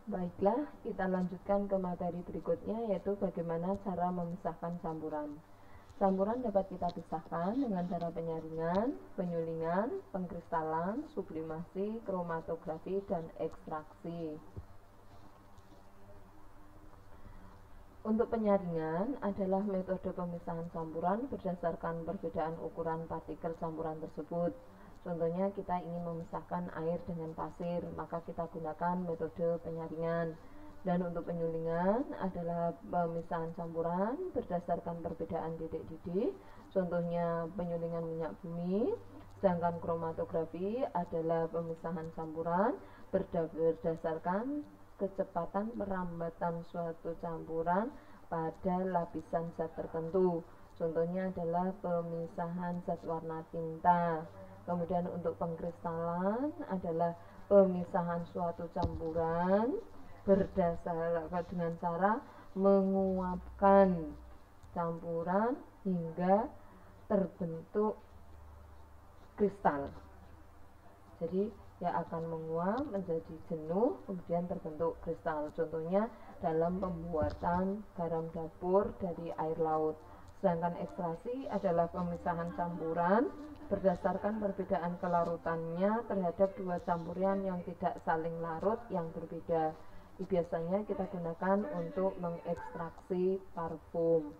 Baiklah, kita lanjutkan ke materi berikutnya, yaitu bagaimana cara memisahkan campuran. Campuran dapat kita pisahkan dengan cara penyaringan, penyulingan, pengkristalan, sublimasi, kromatografi, dan ekstraksi. Untuk penyaringan adalah metode pemisahan campuran berdasarkan perbedaan ukuran partikel campuran tersebut. Contohnya kita ingin memisahkan air dengan pasir, maka kita gunakan metode penyaringan. Dan untuk penyulingan adalah pemisahan campuran berdasarkan perbedaan titik-titik. Contohnya penyulingan minyak bumi. Sedangkan kromatografi adalah pemisahan campuran berdasarkan kecepatan perambatan suatu campuran pada lapisan zat tertentu. Contohnya adalah pemisahan zat warna tinta. Kemudian untuk pengkristalan adalah pemisahan suatu campuran berdasarkan dengan cara menguapkan campuran hingga terbentuk kristal. Jadi yang akan menguap menjadi jenuh kemudian terbentuk kristal. Contohnya dalam pembuatan garam dapur dari air laut. Sedangkan ekstraksi adalah pemisahan campuran berdasarkan perbedaan kelarutannya terhadap dua campuran yang tidak saling larut yang berbeda. Biasanya kita gunakan untuk mengekstraksi parfum.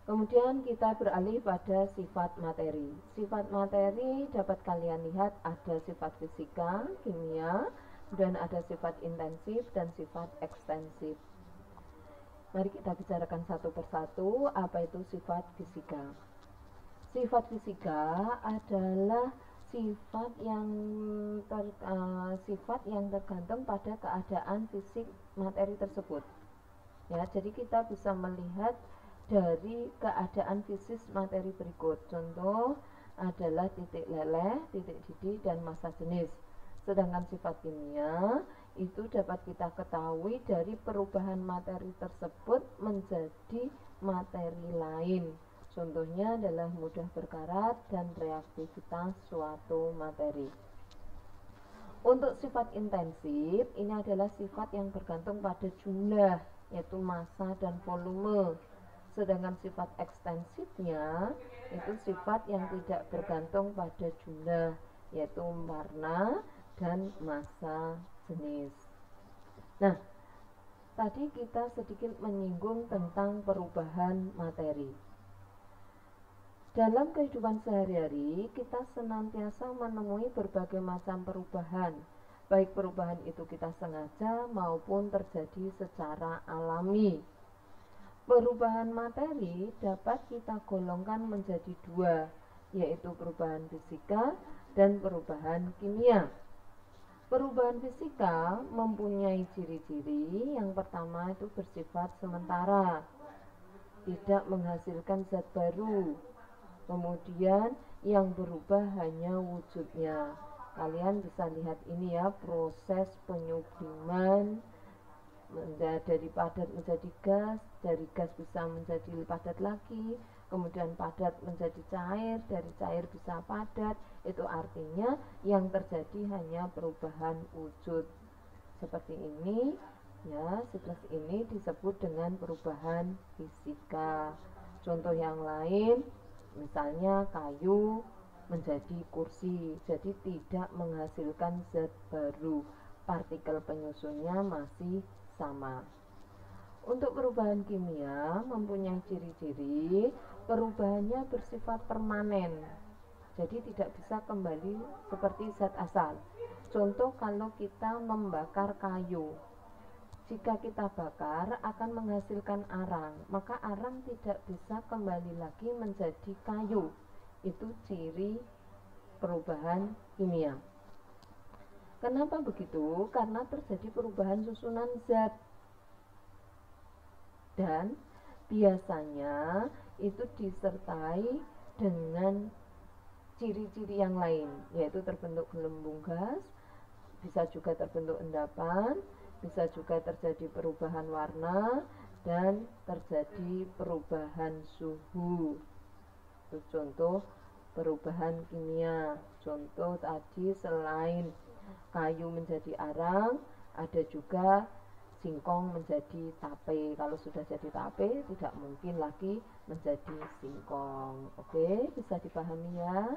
Kemudian kita beralih pada sifat materi. Sifat materi dapat kalian lihat ada sifat fisika, kimia, dan ada sifat intensif dan sifat ekstensif. Mari kita bicarakan satu persatu apa itu sifat fisika. Sifat fisika adalah sifat yang tergantung pada keadaan fisik materi tersebut. Ya, jadi kita bisa melihat dari keadaan fisik materi berikut. Contoh adalah titik leleh, titik didih, dan massa jenis. Sedangkan sifat kimia itu dapat kita ketahui dari perubahan materi tersebut menjadi materi lain. Contohnya adalah mudah berkarat dan reaktivitas suatu materi. Untuk sifat intensif, ini adalah sifat yang bergantung pada jumlah, yaitu massa dan volume. Sedangkan sifat ekstensifnya itu sifat yang tidak bergantung pada jumlah, yaitu warna dan massa jenis. Nah, tadi kita sedikit menyinggung tentang perubahan materi. Dalam kehidupan sehari-hari, kita senantiasa menemui berbagai macam perubahan, baik perubahan itu kita sengaja maupun terjadi secara alami. Perubahan materi dapat kita golongkan menjadi dua, yaitu perubahan fisika dan perubahan kimia. Perubahan fisika mempunyai ciri-ciri. Yang pertama itu bersifat sementara, tidak menghasilkan zat baru. Kemudian yang berubah hanya wujudnya. Kalian bisa lihat ini ya, proses penyubliman dari padat menjadi gas, dari gas bisa menjadi padat lagi, kemudian padat menjadi cair, dari cair bisa padat. Itu artinya yang terjadi hanya perubahan wujud. Seperti ini ya, siklus ini disebut dengan perubahan fisika. Contoh yang lain, misalnya kayu menjadi kursi, jadi tidak menghasilkan zat baru, partikel penyusunnya masih sama. Untuk perubahan kimia mempunyai ciri-ciri perubahannya bersifat permanen, jadi tidak bisa kembali seperti zat asal. Contoh kalau kita membakar kayu, jika kita bakar akan menghasilkan arang, maka arang tidak bisa kembali lagi menjadi kayu. Itu ciri perubahan kimia. Kenapa begitu? Karena terjadi perubahan susunan zat. Dan biasanya itu disertai dengan ciri-ciri yang lain, yaitu terbentuk gelembung gas, bisa juga terbentuk endapan, bisa juga terjadi perubahan warna dan terjadi perubahan suhu. Itu contoh perubahan kimia. Contoh tadi selain kayu menjadi arang, Ada juga singkong menjadi tape. Kalau sudah jadi tape, tidak mungkin lagi menjadi singkong. Oke, bisa dipahami ya.